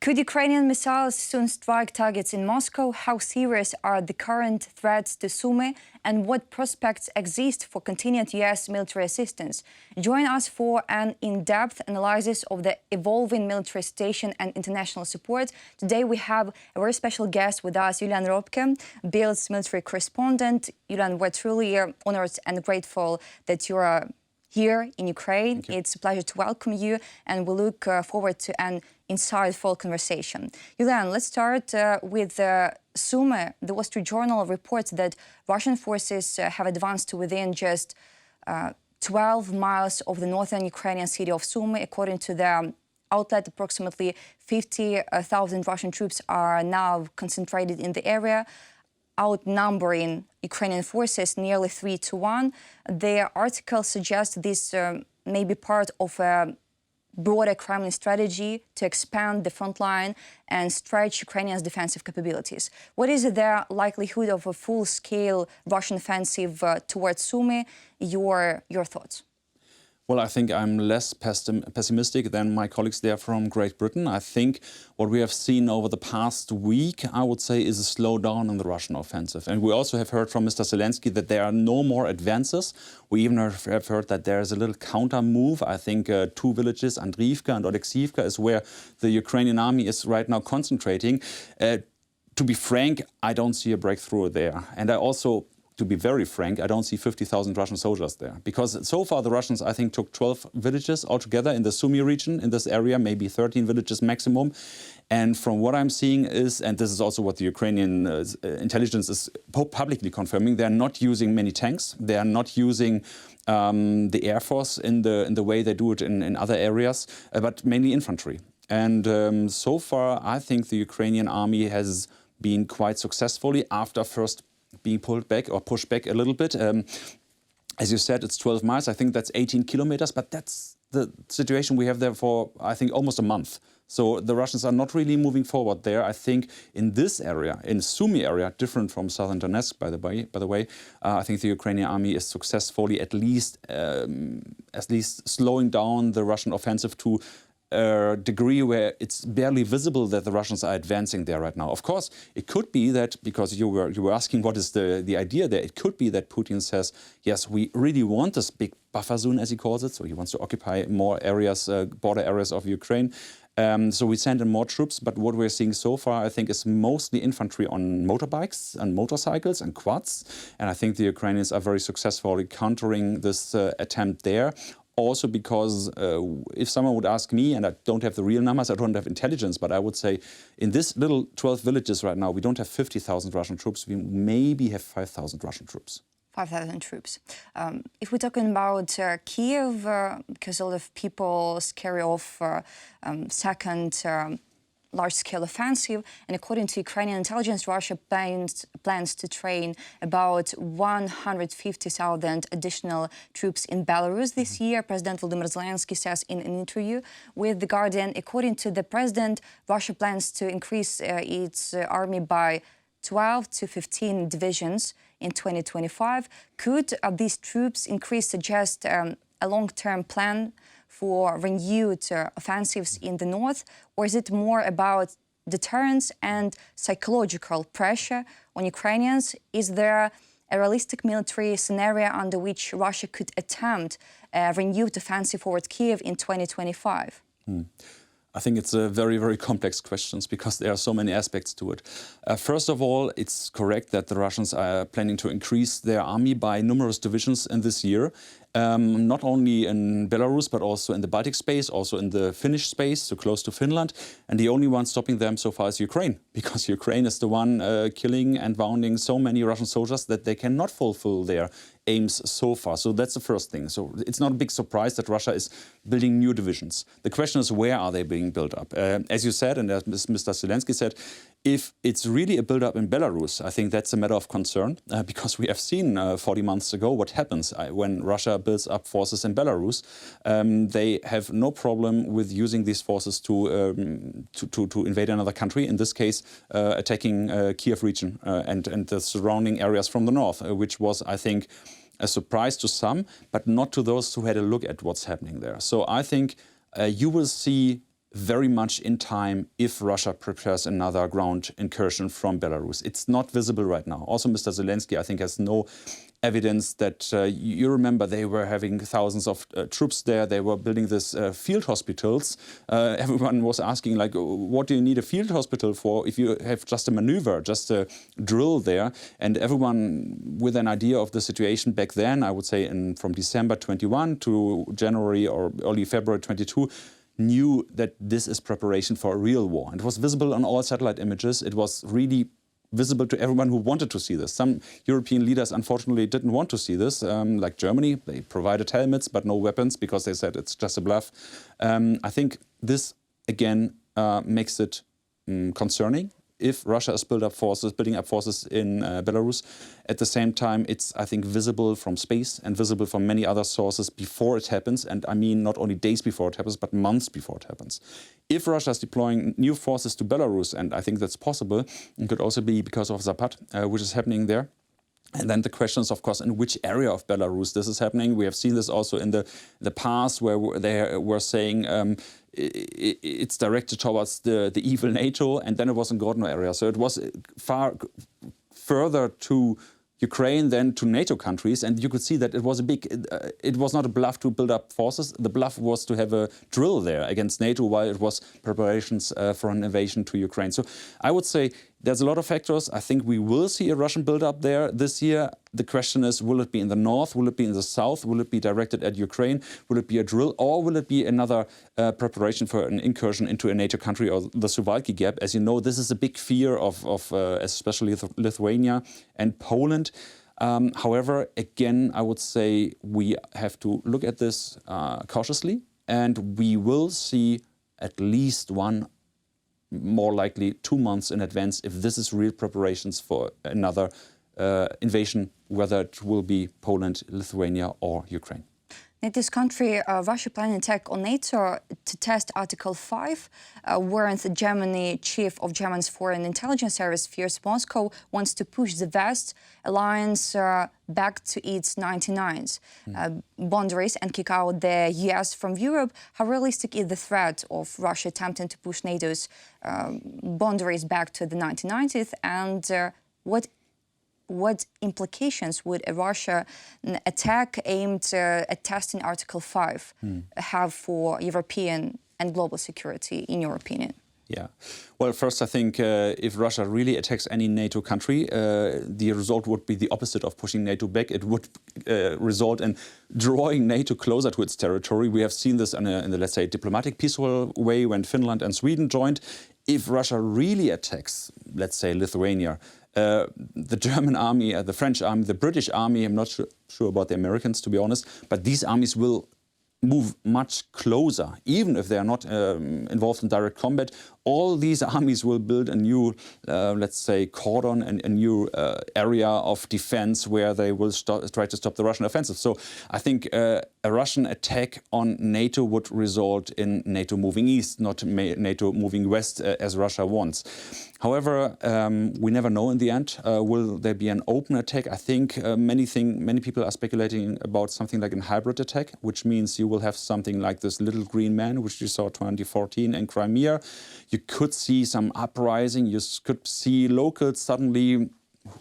Could Ukrainian missiles soon strike targets in Moscow? How serious are the current threats to Sumy? And what prospects exist for continued US military assistance? Join us for an in-depth analysis of the evolving military situation and international support. Today we have a very special guest with us, Julian Röpcke, Bill's military correspondent. Julian, we're truly honored and grateful that you are here in Ukraine. It's a pleasure to welcome you, and we look forward to an insightful conversation. Julian, let's start with Sumy. The Wall Street Journal reports that Russian forces have advanced to within just 12 miles of the northern Ukrainian city of Sumy. According to the outlet, approximately 50,000 Russian troops are now concentrated in the area, outnumbering Ukrainian forces nearly 3-1. The article suggests this may be part of a broader Kremlin strategy to expand the front line and stretch Ukrainians' defensive capabilities. What is the likelihood of a full-scale Russian offensive towards Sumy? Your thoughts? Well, I think I'm less pessimistic than my colleagues there from Great Britain. I think what we have seen over the past week, I would say, is a slowdown in the Russian offensive. And we also have heard from Mr. Zelensky that there are no more advances. We even have heard that there is a little counter move. I think two villages, Andriivka and Oleksivka, is where the Ukrainian army is right now concentrating. To be frank, I don't see a breakthrough there. And I also, to be very frank, I don't see 50,000 Russian soldiers there. Because so far the Russians, I think, took 12 villages altogether in the Sumy region, in this area, maybe 13 villages maximum. And from what I'm seeing is, and this is also what the Ukrainian intelligence is publicly confirming, they're not using many tanks. They are not using the Air Force in the way they do it in other areas, but mainly infantry. And so far, I think the Ukrainian army has been quite successfully, after first being pulled back or pushed back a little bit. As you said, it's 12 miles. I think that's 18 kilometers, but that's the situation we have there for, I think, almost a month. So the Russians are not really moving forward there. I think in this area, in Sumy area, different from southern Donetsk, by the way, I think the Ukrainian army is successfully at least slowing down the Russian offensive to a degree where it's barely visible that the Russians are advancing there right now. Of course, it could be that, because you were asking what is the idea there, it could be that Putin says, yes, we really want this big buffer zone, as he calls it, so he wants to occupy more areas, border areas of Ukraine. So we send in more troops, but what we're seeing so far, I think, is mostly infantry on motorbikes and motorcycles and quads. And I think the Ukrainians are very successfully countering this attempt there. Also because if someone would ask me, and I don't have the real numbers, I don't have intelligence, but I would say in this little 12 villages right now, we don't have 50,000 Russian troops. We maybe have 5,000 Russian troops. 5,000 troops. If we're talking about Kiev, because a lot of people scare off second large-scale offensive, and according to Ukrainian intelligence, Russia plans to train about 150,000 additional troops in Belarus this year. President Volodymyr Zelensky says in an interview with The Guardian, according to the president, Russia plans to increase its army by 12 to 15 divisions in 2025. Could these troops increase suggest a long-term plan for renewed offensives in the north, or is it more about deterrence and psychological pressure on Ukrainians? Is there a realistic military scenario under which Russia could attempt a renewed offensive towards Kiev in 2025? I think it's a very, very complex question because there are so many aspects to it. First of all, it's correct that the Russians are planning to increase their army by numerous divisions in this year. Not only in Belarus, but also in the Baltic space, also in the Finnish space, so close to Finland. And the only one stopping them so far is Ukraine, because Ukraine is the one killing and wounding so many Russian soldiers that they cannot fulfill their aims so far. So that's the first thing. So it's not a big surprise that Russia is building new divisions. The question is, where are they being built up? As you said, and as Mr. Zelensky said, if it's really a build-up in Belarus, I think that's a matter of concern, because we have seen 40 months ago what happens when Russia builds up forces in Belarus. They have no problem with using these forces to invade another country, in this case attacking Kiev region and the surrounding areas from the north, which was, I think, a surprise to some, but not to those who had a look at what's happening there. So I think you will see very much in time if Russia prepares another ground incursion from Belarus. It's not visible right now. Also, Mr. Zelensky, I think, has no evidence that, you remember, they were having thousands of troops there. They were building this field hospitals. Everyone was asking, like, what do you need a field hospital for if you have just a maneuver, just a drill there? And everyone with an idea of the situation back then, I would say from December 21 to January or early February 22, knew that this is preparation for a real war. And it was visible on all satellite images. It was really visible to everyone who wanted to see this. Some European leaders, unfortunately, didn't want to see this, like Germany. They provided helmets, but no weapons, because they said it's just a bluff. I think this, again, makes it concerning. If Russia is building up forces in Belarus, at the same time, it's, I think, visible from space and visible from many other sources before it happens. And I mean, not only days before it happens, but months before it happens. If Russia is deploying new forces to Belarus, and I think that's possible, it could also be because of Zapad, which is happening there. And then the question is, of course, in which area of Belarus this is happening. We have seen this also in the past, where they were saying it's directed towards the evil NATO, and then it was in Grodno area. So it was far further to Ukraine than to NATO countries, and you could see that it was it was not a bluff to build up forces. The bluff was to have a drill there against NATO, while it was preparations for an invasion to Ukraine. So I would say there's a lot of factors. I think we will see a Russian build-up there this year. The question is, will it be in the north? Will it be in the south? Will it be directed at Ukraine? Will it be a drill? Or will it be another preparation for an incursion into a NATO country, or the Suwalki Gap? As you know, this is a big fear of especially Lithuania and Poland. However, again, I would say we have to look at this cautiously, and we will see at least one, more likely 2 months in advance, if this is real preparations for another invasion, whether it will be Poland, Lithuania or Ukraine. NATO's country, Russia planning attack on NATO to test Article 5, whereas the Germany chief of Germany's foreign intelligence service fears Moscow wants to push the West alliance back to its 1990s boundaries and kick out the US from Europe. How realistic is the threat of Russia attempting to push NATO's boundaries back to the 1990s, and what implications would a Russia attack aimed at testing Article 5 have for European and global security, in your opinion? Yeah. Well, first, I think if Russia really attacks any NATO country, the result would be the opposite of pushing NATO back. It would result in drawing NATO closer to its territory. We have seen this in the, let's say, diplomatic, peaceful way when Finland and Sweden joined. If Russia really attacks, let's say, Lithuania, the German army, the French army, the British army, I'm not sure about the Americans, to be honest, but these armies will move much closer, even if they are not involved in direct combat. All these armies will build a new, let's say, cordon, and a new area of defense where they will try to stop the Russian offensive. So I think a Russian attack on NATO would result in NATO moving east, not NATO moving west, as Russia wants. However, we never know in the end. Will there be an open attack? I think many people are speculating about something like a hybrid attack, which means you will have something like this little green man, which you saw 2014 in Crimea. You could see some uprising. You could see locals suddenly,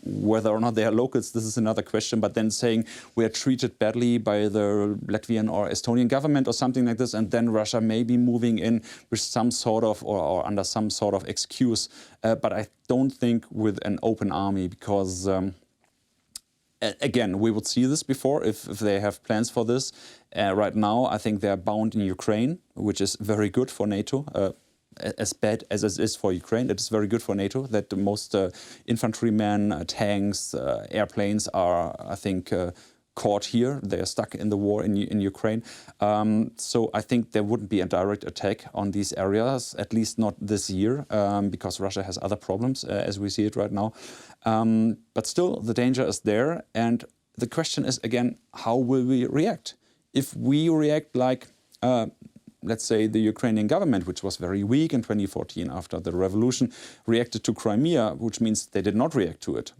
whether or not they are locals, this is another question, but then saying we are treated badly by the Latvian or Estonian government or something like this, and then Russia may be moving in with some sort of, or under some sort of excuse. But I don't think with an open army, because again, we would see this before if they have plans for this. Right now, I think they are bound in Ukraine, which is very good for NATO. As bad as it is for Ukraine, it is very good for NATO that the most infantrymen, tanks, airplanes are, I think, caught here. They are stuck in the war in Ukraine. So I think there wouldn't be a direct attack on these areas, at least not this year, because Russia has other problems as we see it right now. But still, the danger is there. And the question is, again, how will we react? If we react like let's say the Ukrainian government, which was very weak in 2014 after the revolution, reacted to Crimea, which means they did not react to it,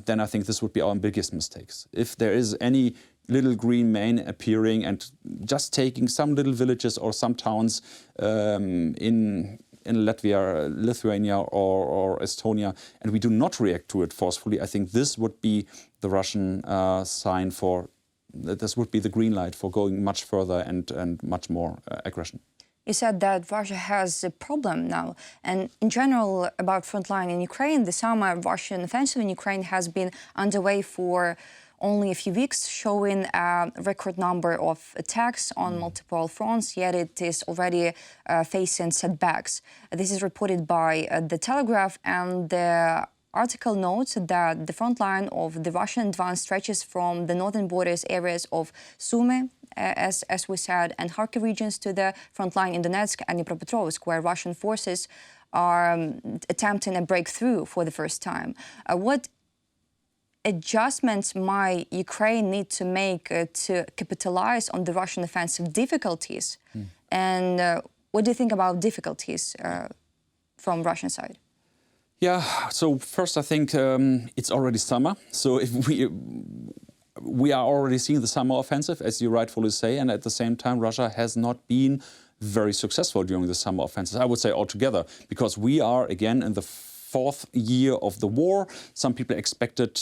then I think this would be our biggest mistakes. If there is any little green man appearing and just taking some little villages or some towns in Latvia, Lithuania or Estonia, and we do not react to it forcefully, I think this would be the Russian sign for, this would be the green light for going much further and much more aggression. You said that Russia has a problem now, and in general about Frontline in Ukraine, the summer Russian offensive in Ukraine has been underway for only a few weeks, showing a record number of attacks on multiple fronts, yet it is already facing setbacks. This is reported by The Telegraph, and the article notes that the front line of the Russian advance stretches from the northern borders areas of Sumy, as we said, and Kharkiv regions to the front line in Donetsk and Dnipropetrovsk, where Russian forces are attempting a breakthrough for the first time. What adjustments might Ukraine need to make to capitalize on the Russian offensive difficulties? And what do you think about difficulties from Russian side? Yeah, so first I think it's already summer. So if we are already seeing the summer offensive, as you rightfully say, and at the same time Russia has not been very successful during the summer offensive, I would say altogether, because we are again in the fourth year of the war. Some people expected,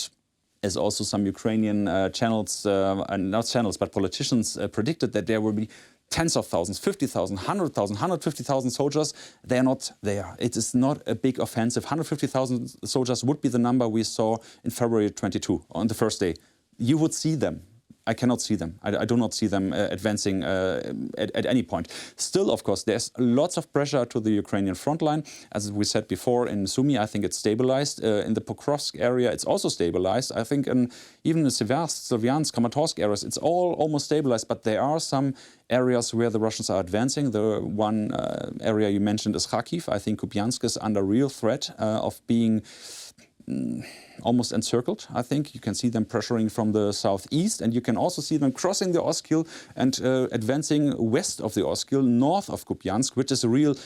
as also some Ukrainian channels, and not channels, but politicians predicted, that there will be tens of thousands, 50,000, 100,000, 150,000 soldiers. They are not there. It is not a big offensive. 150,000 soldiers would be the number we saw in February 22, on the first day. You would see them. I cannot see them. I do not see them advancing at any point. Still, of course, there's lots of pressure to the Ukrainian front line. As we said before, in Sumy, I think it's stabilized. In the Pokrovsk area, it's also stabilized. I think even in the Slavyansk, Kramatorsk areas, it's all almost stabilized. But there are some areas where the Russians are advancing. The one area you mentioned is Kharkiv. I think Kupiansk is under real threat of being almost encircled. I think you can see them pressuring from the southeast, and you can also see them crossing the Oskil and advancing west of the Oskil, north of Kupiansk, which is a real,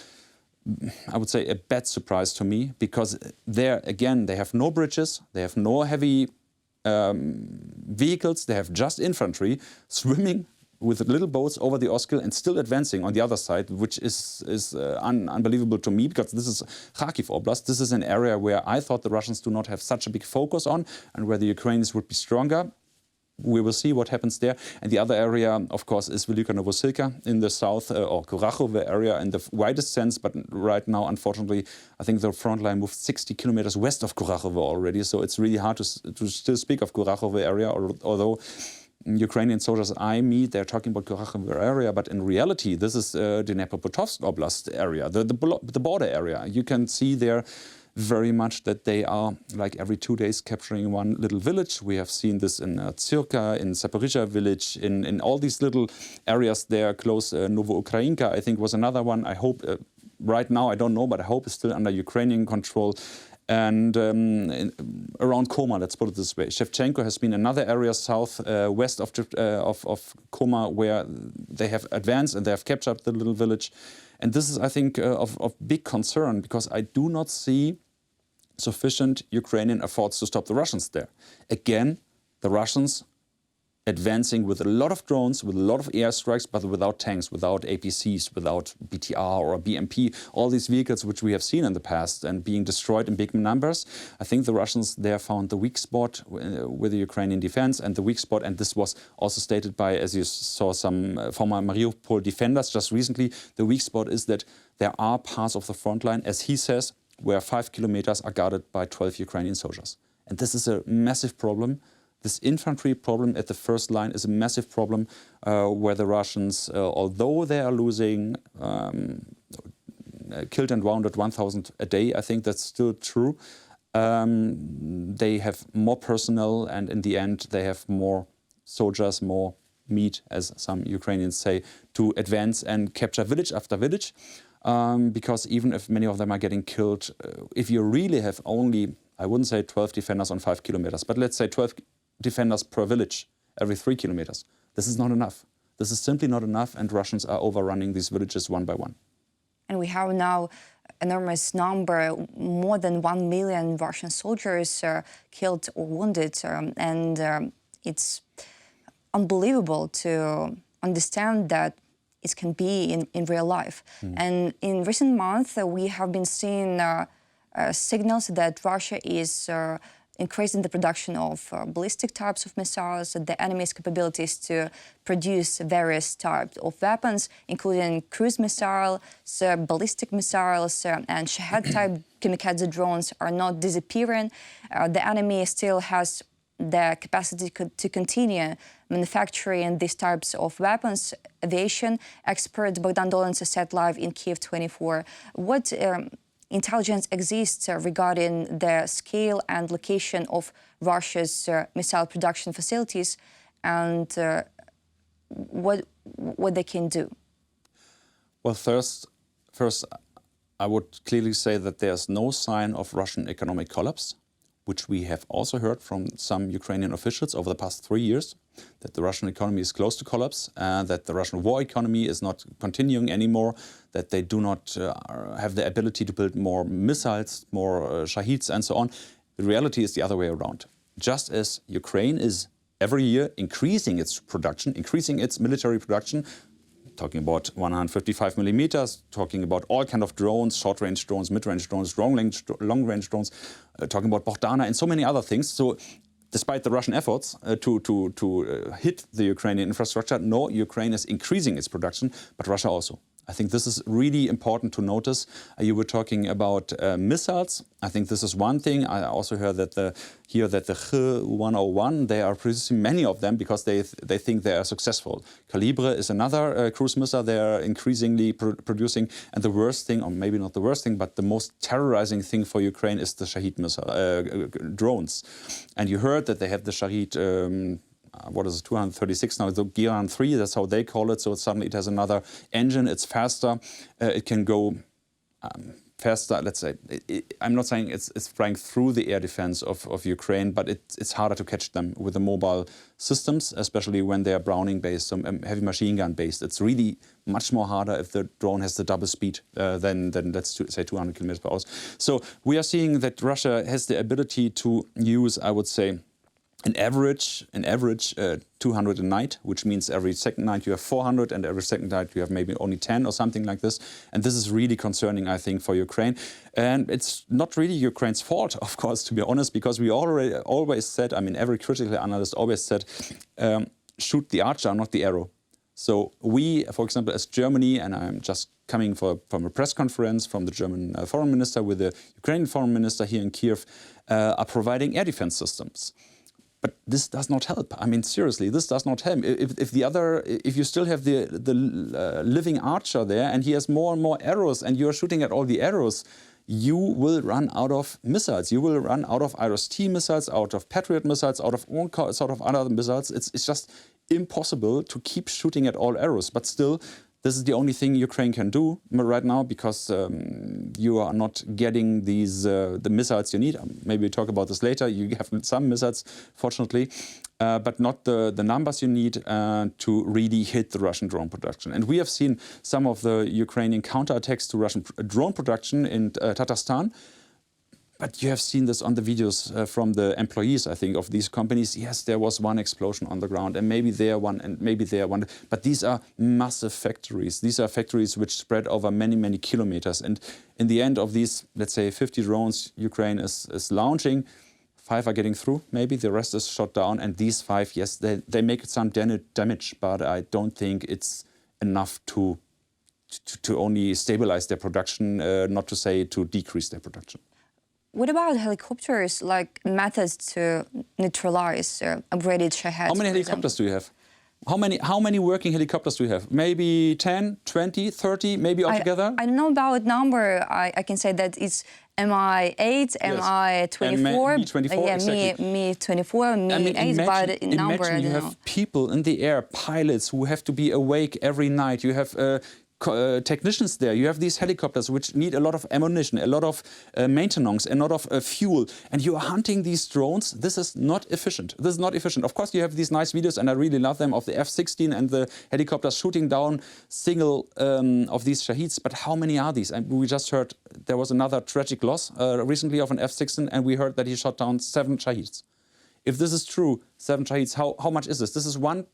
I would say, a bad surprise to me, because there again they have no bridges, they have no heavy vehicles, they have just infantry swimming with little boats over the Oskil and still advancing on the other side, which is unbelievable to me, because this is Kharkiv Oblast. This is an area where I thought the Russians do not have such a big focus on, and where the Ukrainians would be stronger. We will see what happens there. And the other area, of course, is Velika Novosilka in the south, or Kurakhove area in the widest sense. But right now, unfortunately, I think the front line moved 60 kilometers west of Kurakhove already. So it's really hard to still speak of Kurakhove area, although Ukrainian soldiers I meet, they're talking about Kurakhove area, but in reality, this is the Dnipropetrovsk Oblast area, the border area. You can see there very much that they are, like every 2 days, capturing one little village. We have seen this in Tsirka, in Zaporizhia village, in all these little areas there close. Novoukrayinka, I think, was another one. I hope, right now, I don't know, but I hope it's still under Ukrainian control. And around Koma, let's put it this way, Shevchenko has been another area west of Koma, where they have advanced and they have captured the little village. And this is, I think, of big concern, because I do not see sufficient Ukrainian efforts to stop the Russians there. Again, the Russians advancing with a lot of drones, with a lot of airstrikes, but without tanks, without APCs, without BTR or BMP, all these vehicles which we have seen in the past and being destroyed in big numbers. I think the Russians there found the weak spot with the Ukrainian defense, and the weak spot, and this was also stated by, as you saw, some former Mariupol defenders just recently, the weak spot is that there are parts of the front line, as he says, where 5 kilometers are guarded by 12 Ukrainian soldiers. And this is a massive problem. This infantry problem at the first line is a massive problem, where the Russians, although they are losing killed and wounded 1,000 a day, I think that's still true. They have more personnel, and in the end they have more soldiers, more meat, as some Ukrainians say, to advance and capture village after village. Because even if many of them are getting killed, if you really have only, I wouldn't say 12 defenders on 5 kilometers, but let's say 12 defenders per village every 3 kilometers. This is not enough. This is simply not enough, and Russians are overrunning these villages one by one. And we have now enormous number, more than 1 million Russian soldiers killed or wounded, and it's unbelievable to understand that it can be in real life. And in recent months, we have been seeing signals that Russia is increasing the production of ballistic types of missiles, the enemy's capabilities to produce various types of weapons, including cruise missiles, ballistic missiles, and Shahed-type kamikaze drones are not disappearing. The enemy still has the capacity to continue manufacturing these types of weapons. Aviation expert Bogdan Dolenz said live in Kiev 24. What intelligence exists regarding the scale and location of Russia's missile production facilities and what they can do? Well, first, I would clearly say that there's no sign of Russian economic collapse, which we have also heard from some Ukrainian officials over the past 3 years, that the Russian economy is close to collapse, that the Russian war economy is not continuing anymore, that they do not have the ability to build more missiles, more Shahids and so on. The reality is the other way around. Just as Ukraine is every year increasing its production, increasing its military production, talking about 155 millimeters, talking about all kind of drones, short-range drones, mid-range drones, long-range drones, talking about Bogdana and so many other things. So despite the Russian efforts to hit the Ukrainian infrastructure, no, Ukraine is increasing its production, but Russia also. I think this is really important to notice. You were talking about missiles. I think this is one thing. I also heard that the Kh-101, they are producing many of them because they think they are successful. Calibre is another cruise missile they are increasingly producing. And the worst thing, or maybe not the worst thing, but the most terrorizing thing for Ukraine is the Shahid missile drones. And you heard that they have the Shahid. What is it, 236 now, the Giran 3, that's how they call it, so suddenly it has another engine, it's faster, it can go faster, let's say. I'm not saying it's flying through the air defense of Ukraine, but it's harder to catch them with the mobile systems, especially when they are Browning based, heavy machine gun based. It's really much more harder if the drone has the double speed than let's say 200 kilometers per hour. So we are seeing that Russia has the ability to use, I would say, an average 200 a night, which means every second night you have 400 and every second night you have maybe only 10 or something like this. And this is really concerning, I think, for Ukraine. And it's not really Ukraine's fault, of course, to be honest, because we always said, I mean, every critical analyst always said, shoot the archer, not the arrow. So we, for example, as Germany, and I'm just coming from a press conference from the German foreign minister with the Ukrainian foreign minister here in Kiev, are providing air defense systems. But this does not help. I mean, seriously, this does not help. If you still have the living archer there and he has more and more arrows and you're shooting at all the arrows, you will run out of missiles. You will run out of IRIS-T missiles, out of Patriot missiles, out of all sort of other missiles. It's just impossible to keep shooting at all arrows. But still, this is the only thing Ukraine can do right now because you are not getting these the missiles you need. Maybe we'll talk about this later. You have some missiles, fortunately, but not the numbers you need to really hit the Russian drone production. And we have seen some of the Ukrainian counterattacks to Russian drone production in Tatarstan. But you have seen this on the videos from the employees, I think, of these companies. Yes, there was one explosion on the ground, and maybe there one, and maybe there one. But these are massive factories. These are factories which spread over many, many kilometers. And in the end of these, let's say, 50 drones Ukraine is launching, 5 are getting through, maybe. The rest is shot down. And these 5, yes, they make some damage, but I don't think it's enough to only stabilize their production, not to say to decrease their production. What about helicopters, like methods to neutralize upgraded Shahed? How many helicopters do you have? How many working helicopters do you have? Maybe 10, 20, 30, maybe altogether? I don't know about number. I can say that it's Mi-8, yes. Mi-24. Mi-24, yeah, exactly. Mi-24, Mi-8, but in number, I don't know. You have people in the air, pilots who have to be awake every night. You have technicians there. You have these helicopters which need a lot of ammunition, a lot of maintenance, a lot of fuel, and you are hunting these drones. This is not efficient. This is not efficient. Of course, you have these nice videos, and I really love them, of the F-16 and the helicopters shooting down single of these Shahids. But how many are these? And we just heard there was another tragic loss recently of an F-16, and we heard that he shot down 7 Shahids. If this is true, 7 Shahids, how much is this? This is one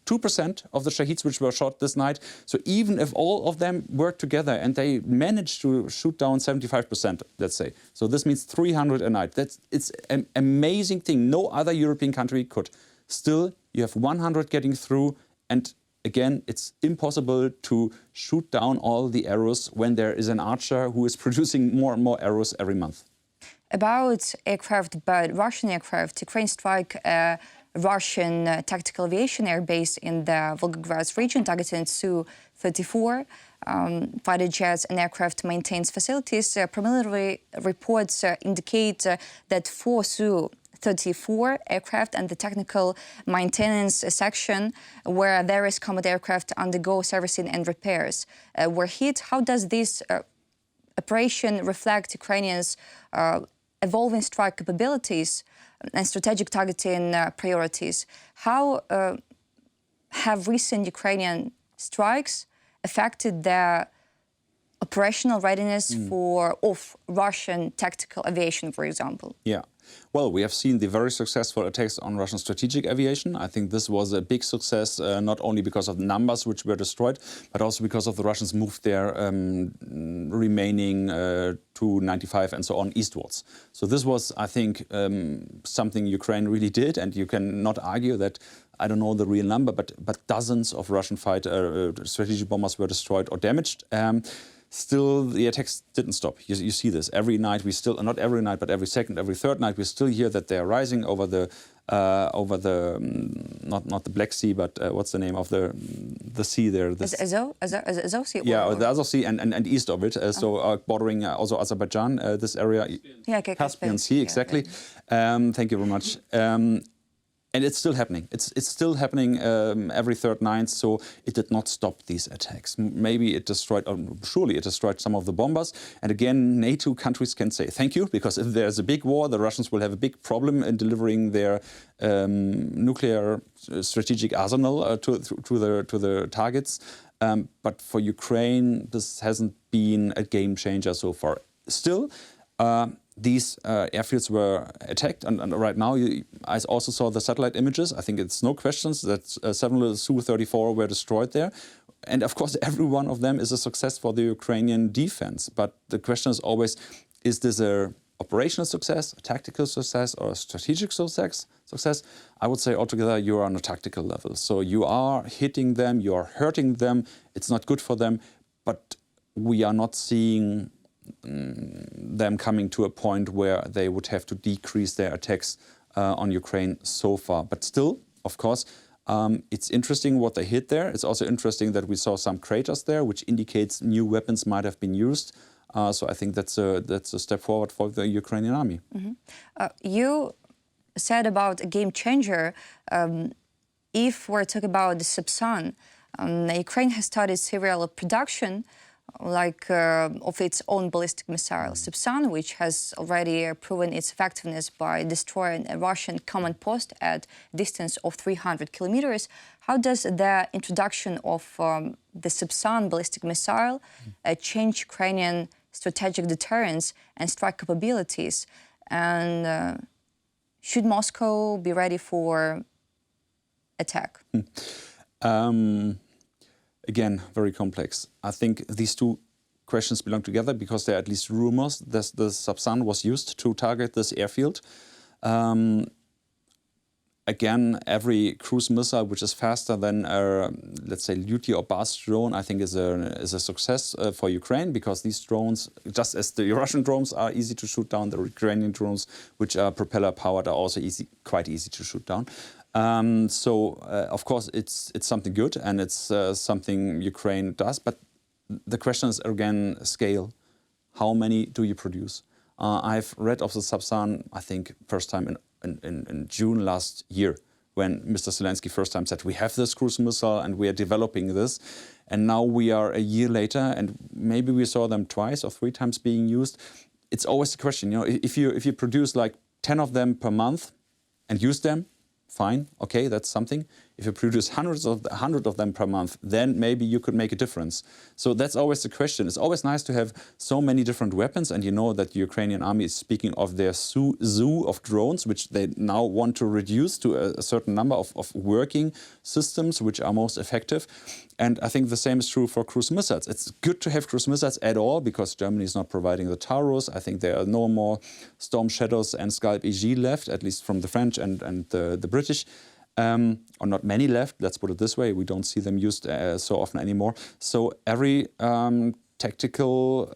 2% of the Shaheeds which were shot this night. So even if all of them work together and they manage to shoot down 75%, let's say, so this means 300 a night. It's an amazing thing. No other European country could. Still, you have 100 getting through, and again, it's impossible to shoot down all the arrows when there is an archer who is producing more and more arrows every month. About aircraft, but Russian aircraft, Ukraine strike a Russian tactical aviation airbase in the Volgograd region, targeting Su-34 fighter jets and aircraft maintenance facilities. Preliminary reports indicate that 4 Su-34 aircraft and the technical maintenance section, where various combat aircraft undergo servicing and repairs, were hit. How does this operation reflect Ukrainians' evolving strike capabilities and strategic targeting priorities? How have recent Ukrainian strikes affected the operational readiness of Russian tactical aviation, for example? Yeah. Well, we have seen the very successful attacks on Russian strategic aviation. I think this was a big success, not only because of the numbers which were destroyed, but also because of the Russians moved their remaining Tu-95 and so on eastwards. So this was, I think, something Ukraine really did, and you cannot argue that, I don't know the real number, but dozens of Russian fighter strategic bombers were destroyed or damaged. Still, the attacks didn't stop. You see this every night. We still, not every night, but every second, every third night, we still hear that they are rising over the not the Black Sea, but what's the name of the sea there? Azov Sea. Yeah, the Azov Sea and east of it, so bordering also Azerbaijan, this area. Yeah, Caspian Sea, exactly. Yeah. Thank you very much. And it's still happening. It's still happening every third night, so it did not stop these attacks. Maybe it destroyed, or surely it destroyed some of the bombers. And again, NATO countries can say thank you, because if there's a big war, the Russians will have a big problem in delivering their nuclear strategic arsenal to the targets. But for Ukraine, this hasn't been a game changer so far. Still, these airfields were attacked, and right now I also saw the satellite images. I think it's no questions that several Su-34 were destroyed there. And of course, every one of them is a success for the Ukrainian defense. But the question is always, is this an operational success, a tactical success, or a strategic success? I would say altogether you are on a tactical level. So you are hitting them, you are hurting them, it's not good for them, but we are not seeing them coming to a point where they would have to decrease their attacks on Ukraine so far. But still, of course, it's interesting what they hit there. It's also interesting that we saw some craters there, which indicates new weapons might have been used. So I think that's a step forward for the Ukrainian army. You said about a game changer. If we're talking about the Sapsan, Ukraine has started serial production of its own ballistic missile, Sapsan, which has already proven its effectiveness by destroying a Russian command post at a distance of 300 kilometers. How does the introduction of the Sapsan ballistic missile change Ukrainian strategic deterrence and strike capabilities? And should Moscow be ready for attack? Again, very complex. I think these two questions belong together because there are at least rumors that the Sapsan was used to target this airfield. Again, every cruise missile which is faster than a, let's say, Luty or Bas drone, I think is a success for Ukraine, because these drones, just as the Russian drones are easy to shoot down, the Ukrainian drones, which are propeller powered, are also quite easy to shoot down. Of course, it's something good, and it's something Ukraine does. But the question is, again, scale. How many do you produce? I've read of the Sapsan, I think, first time in June last year, when Mr. Zelensky first time said, we have this cruise missile and we are developing this. And now we are a year later, and maybe we saw them twice or 3 times being used. It's always the question, if you produce like 10 of them per month and use them, fine, okay, that's something. If you produce hundred of them per month, then maybe you could make a difference. So that's always the question. It's always nice to have so many different weapons, and you know that the Ukrainian army is speaking of their zoo of drones, which they now want to reduce to a certain number of working systems which are most effective. And I think the same is true for cruise missiles. It's good to have cruise missiles at all because Germany is not providing the Taurus. I think there are no more Storm Shadows and Scalp EG left, at least from the French and the British. Or not many left, let's put it this way. We don't see them used so often anymore. So every tactical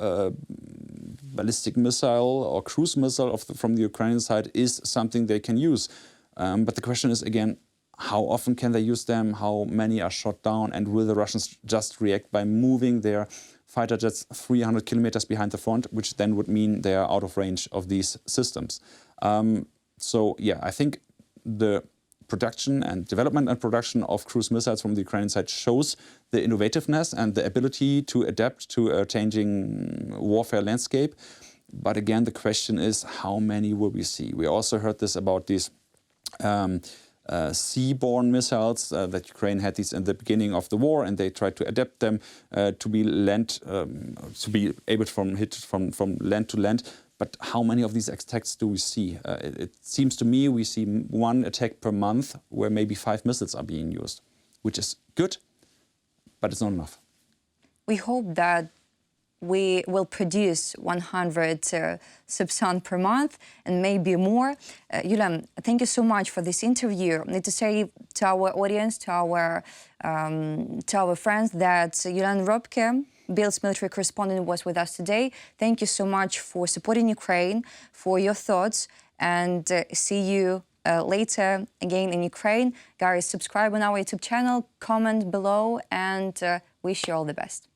ballistic missile or cruise missile from the Ukrainian side is something they can use. But the question is, again, how often can they use them? How many are shot down? And will the Russians just react by moving their fighter jets 300 kilometers behind the front, which then would mean they are out of range of these systems? So yeah, I think the production and development and production of cruise missiles from the Ukrainian side shows the innovativeness and the ability to adapt to a changing warfare landscape. But again, the question is, how many will we see? We also heard this about these seaborne missiles that Ukraine had these in the beginning of the war, and they tried to adapt them to be able to hit from land to land. But how many of these attacks do we see? It seems to me we see one attack per month where maybe 5 missiles are being used, which is good, but it's not enough. We hope that we will produce 100 Subson per month and maybe more. Julian, thank you so much for this interview. I need to say to our audience, to our friends, that Julian Röpcke, Bill's military correspondent, was with us today. Thank you so much for supporting Ukraine, for your thoughts, and see you later again in Ukraine. Guys, subscribe on our YouTube channel, comment below, and wish you all the best.